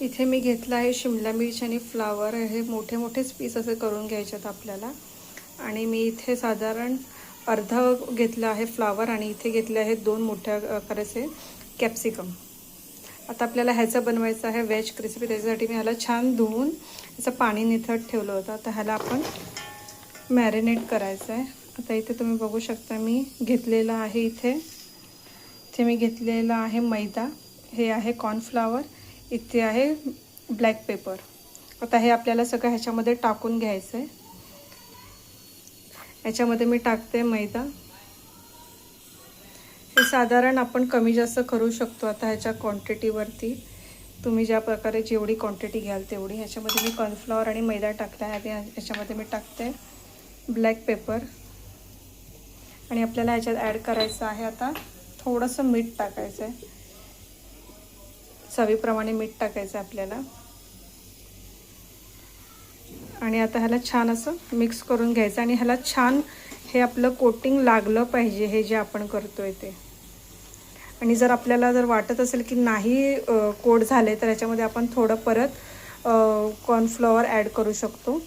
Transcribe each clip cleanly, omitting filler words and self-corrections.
इथे मी घेतला आहे शिमला मिरची आणि फ्लावर. हे मोठे मोठेच पीस असे करून घ्यायचे आहेत आपल्याला. आणि मी इथे साधारण अर्धा घेतला आहे फ्लावर आणि इथे घेतले आहेत 2 मोठ्या आकाराचे कॅप्सिकम. आता आपल्याला ह्याचं बनवायचं आहे व्हेज क्रिस्पी. त्याच्यासाठी मी ह्याला छान धुवून ह्याचं पाणी निथळत ठेवलं होतं. आता ह्याला आपण मॅरिनेट करायचं आहे. आता इथे तुम्ही बघू शकता मी घेतलेलं आहे इथे मी घेतलेला आहे मैदा, हे आहे कॉर्नफ्लॉवर, इथे आहे ब्लॅक पेपर. आता हे आपल्याला सगळं ह्याच्यामध्ये टाकून घ्यायचं आहे. ह्याच्यामध्ये मी टाकते मैदा. हे साधारण आपण कमी जास्त करू शकतो आता ह्याच्या क्वांटिटीवरती. तुम्ही ज्या प्रकारे जेवढी क्वांटिटी घ्याल तेवढी. ह्याच्यामध्ये मी कॉर्नफ्लॉवर आणि मैदा टाकला आहे. ह्याच्यामध्ये मी टाकते ब्लॅक पेपर आणि आपल्याला ह्याच्यात ॲड करायचं आहे आता थोडंसं मीठ टाकायचं आहे. चवीप्रमाणे मीठ टाकायचं आहे आपल्याला. आणि आता ह्याला छान असं मिक्स करून घ्यायचं आणि ह्याला छान हे आपलं कोटिंग लागलं पाहिजे हे जे आपण करतोय ते. आणि जर आपल्याला जर वाटत असेल की नाही कोट झाले तर ह्याच्यामध्ये आपण थोडं परत कॉर्नफ्लॉवर ॲड करू शकतो,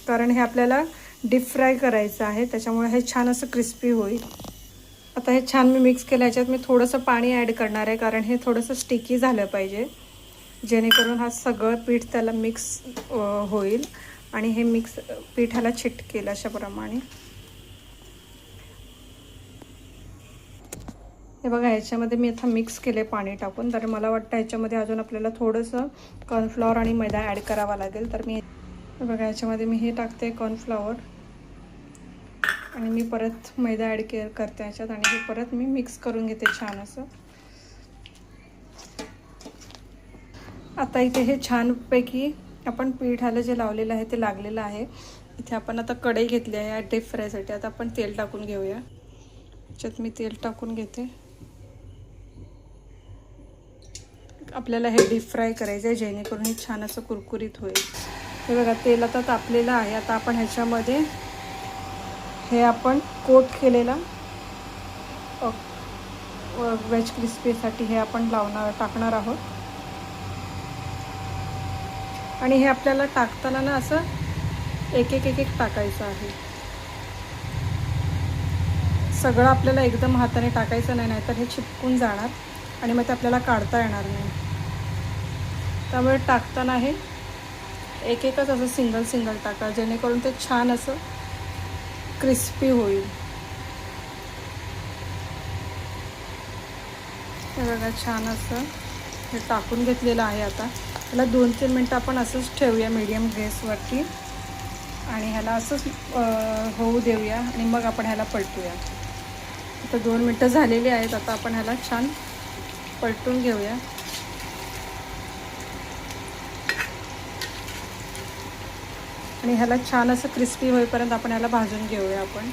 कारण हे आपल्याला डीप फ्राय करायचं आहे, त्याच्यामुळे हे छान असं क्रिस्पी होईल. आता हे छान मी मिक्स केलं. ह्याच्यात मी थोडंसं पाणी ॲड करणार आहे, कारण हे थोडंसं स्टिकी झालं पाहिजे, जेणेकरून हा सगळं पीठ त्याला मिक्स होईल आणि हे मिक्स पीठ ह्याला चिटकेल अशा प्रमाणे. हे बघा ह्याच्यामध्ये मी आता मिक्स केले पाणी टाकून. तर मला वाटतं ह्याच्यामध्ये अजून आपल्याला थोडंसं कॉर्नफ्लॉवर आणि मैदा ॲड करावा लागेल. तर मी बघा ह्याच्यामध्ये मी हे टाकते कॉर्नफ्लॉवर आणि मी परत मैदा ॲड करते ह्याच्यात आणि हे परत मी मिक्स करून घेते छान असं. आता इथे हे छानपैकी आपण पीठाला जे लावलेलं आहे ते लागलेलं आहे. इथे आपण आता कढई घेतली आहे डीप फ्रायसाठी. आता आपण तेल टाकून घेऊया. ह्याच्यात मी तेल टाकून घेते. आपल्याला हे डीप फ्राय करायचं आहे, जेणेकरून हे छान असं कुरकुरीत होईल. हे बघा तेल आता तापलेलं आहे. आता आपण ह्याच्यामध्ये हे आपण कोट केलेला वेज क्रिस्पीसाठी हे आपण टाकणार आहोत. आणि हे आपल्याला टाकताना ना असं एक एक टाकायचं आहे. सगळं आपल्याला एकदम हाताने टाकायचं नाही, नाहीतर हे चिपकून जाणार आणि मग ते आपल्याला काढता येणार नाही. त्यामुळे टाकताना हे एक एकच असं सिंगल टाका, जेणेकरून ते छान असं क्रिस्पी होईल. हे बघा छान असं हे टाकून घेतलेलं आहे. आता ह्याला 2-3 मिनटं आपण असंच ठेवूया मीडियम गॅसवरती आणि ह्याला असंच होऊ देऊया आणि मग आपण ह्याला पलटूया. आता 2 मिनटं झालेली आहेत. आता आपण ह्याला छान पलटून घेऊया. आणि ह्याला छान असं क्रिस्पी होईपर्यंत आपण ह्याला भाजून घेऊया आपण.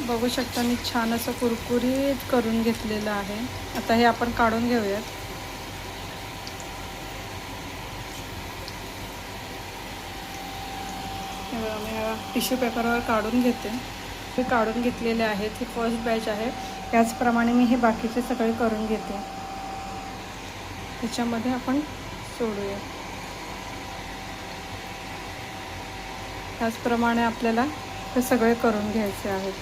बघू शकता मी छान असं कुरकुरीत करून घेतलेलं आहे. आता हे आपण काढून घेऊयात. मी टिश्यू पेपरवर काढून घेते. हे काढून घेतलेले आहेत. हे फर्स्ट बॅच आहे. त्याचप्रमाणे मी हे बाकीचे सगळे करून घेते. त्याच्यामध्ये आपण सोडूया. त्याचप्रमाणे आपल्याला हे सगळे करून घ्यायचे आहेत.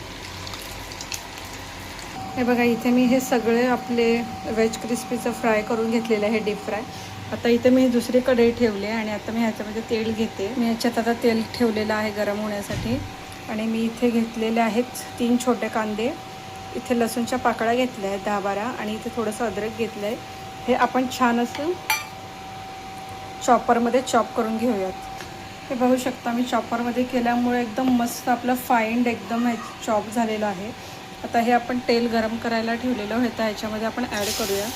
हे बघा इथे मी हे सगळे आपले वेज क्रिस्पीचं फ्राय करून घेतलेलं आहे डीप फ्राय. आता इथे मी दुसरी कढई ठेवली आहे आणि आता मी ह्याच्यामध्ये तेल घेते. मी ह्याच्यात आता तेल ठेवलेलं आहे गरम होण्यासाठी. आणि मी इथे घेतलेले आहेत 3 छोटे कांदे. इथे लसूणच्या पाकळ्या घेतल्या आहेत 10-12 आणि इथे थोडंसं अद्रक घेतलं आहे. हे आपण छान असं चॉपरमध्ये चॉप करून घेऊयात. हे बघू शकता मी चॉपरमध्ये केल्यामुळे एकदम मस्त आपलं फाईंड एकदम हे चॉप झालेलं आहे. आता हे आपण तेल गरम करायला ठेवलेलं होतं, ह्याच्यामध्ये आपण ॲड करूया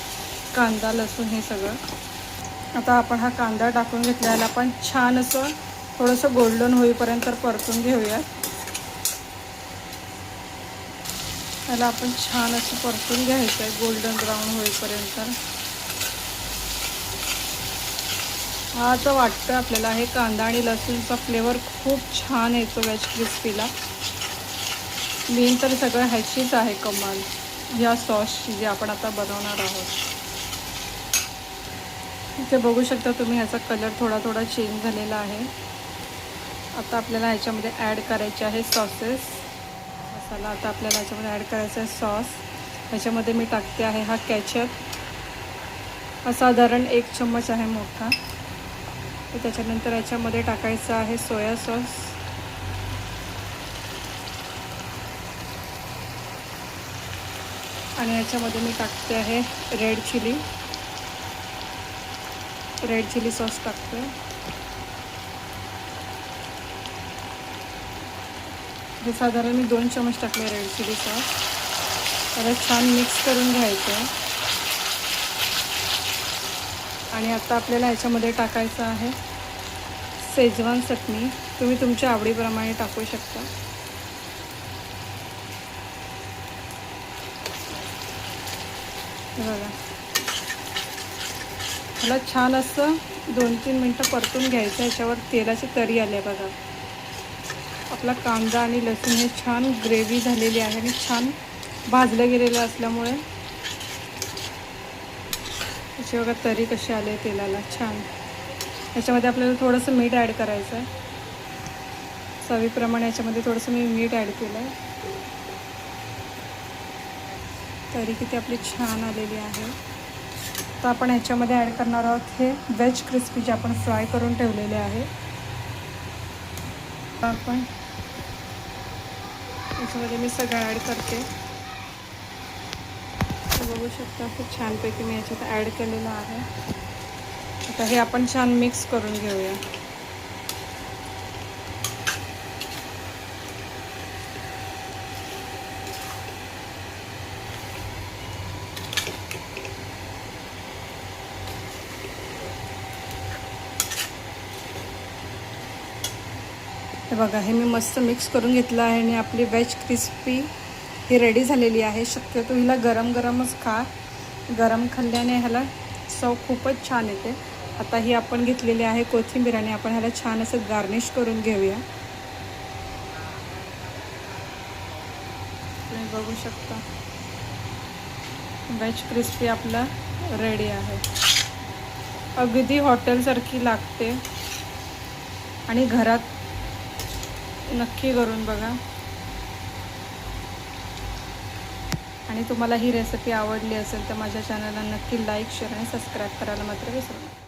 कांदा लसूण हे सगळं. आता आपण हा कांदा टाकून घेतल्याला आपण छान असं थोडंसं गोल्डन होईपर्यंत परतून घेऊया. त्याला आपण छान असं परतून घ्यायचं आहे गोल्डन ब्राऊन होईपर्यंत. हा तर वाटतं आपल्याला हे कांदा आणि लसूणचा फ्लेवर खूप छान येतो वेज क्रिस्पीला. मेन तर सगळं ह्याचीच आहे कमाल, या सॉसची जी आपण आता बनवणार आहोत. इथे बघू शकता तुम्ही, ह्याचा कलर थोडा थोडा चेंज झालेला आहे. आता आपल्याला ह्याच्यामध्ये ॲड करायचे आहे सॉसेस. मसाला आता आपल्याला ह्याच्यामध्ये ॲड करायचा आहे सॉस. ह्याच्यामध्ये मी टाकते आहे हा केचप. हा साधारण 1 चम्मच आहे मोठा. त्याच्यानंतर ह्याच्यामध्ये टाकायचं आहे सोया सॉस. आणि ह्याच्यामध्ये मी टाकते आहे रेड चिली सॉस टाकते. हे साधारण मी 2 चम्मच टाकले रेड चिली सॉस. त्याला छान मिक्स करून घ्यायचं आहे. आणि आता आपल्याला ह्याच्यामध्ये टाकायचं आहे शेजवान चटणी. तुम्ही तुमच्या आवडीप्रमाणे टाकू शकता. हे बघा, मला छान असं 2-3 मिनटं परतून घ्यायचं. ह्याच्यावर तेलाची तरी आली आहे बघा. आपला कांदा आणि लसूण हे छान ग्रेव्ही झालेली आहे आणि छान भाजलं गेलेलं असल्यामुळे त्याची बघा तरी कशी आली आहे तेलाला छान. ह्याच्यामध्ये आपल्याला थोडंसं मीठ ॲड करायचं आहे. चवीप्रमाणे ह्याच्यामध्ये थोडंसं मी मीठ ॲड केलं आहे. तरी किती आपली छान आलेली आहे. तर आपण ह्याच्यामध्ये ॲड करणार आहोत हे व्हेज क्रिस्पी जे आपण फ्राय करून ठेवलेले आहे. आपण याच्यामध्ये मी सगळं ॲड करते. बघू शकता खूप छानपैकी मी याच्यात ॲड केलेलं आहे. आता हे आपण छान मिक्स करून घेऊया. हे बघा, हे मी मस्त मिक्स करून घेतलं आहे आणि आपली व्हेज क्रिस्पी ही रेडी झालेली आहे. शक्यतो हिला गरम गरमच खा. गरम खाल्ल्याने ह्याला चव खूपच छान येते. आता ही आपण घेतलेली आहे कोथिंबीर आणि आपण ह्याला छान असं गार्निश करून घेऊया. तुम्ही बघू शकता व्हेज क्रिस्पी आपला रेडी आहे. अगदी हॉटेलसारखी लागते आणि घरात नक्की करून बघा. आणि तुम्हाला ही रेसिपी आवडली असेल तर माझ्या चॅनलला नक्की लाईक, शेअर आणि सबस्क्राईब करायला मात्र विसरू नका.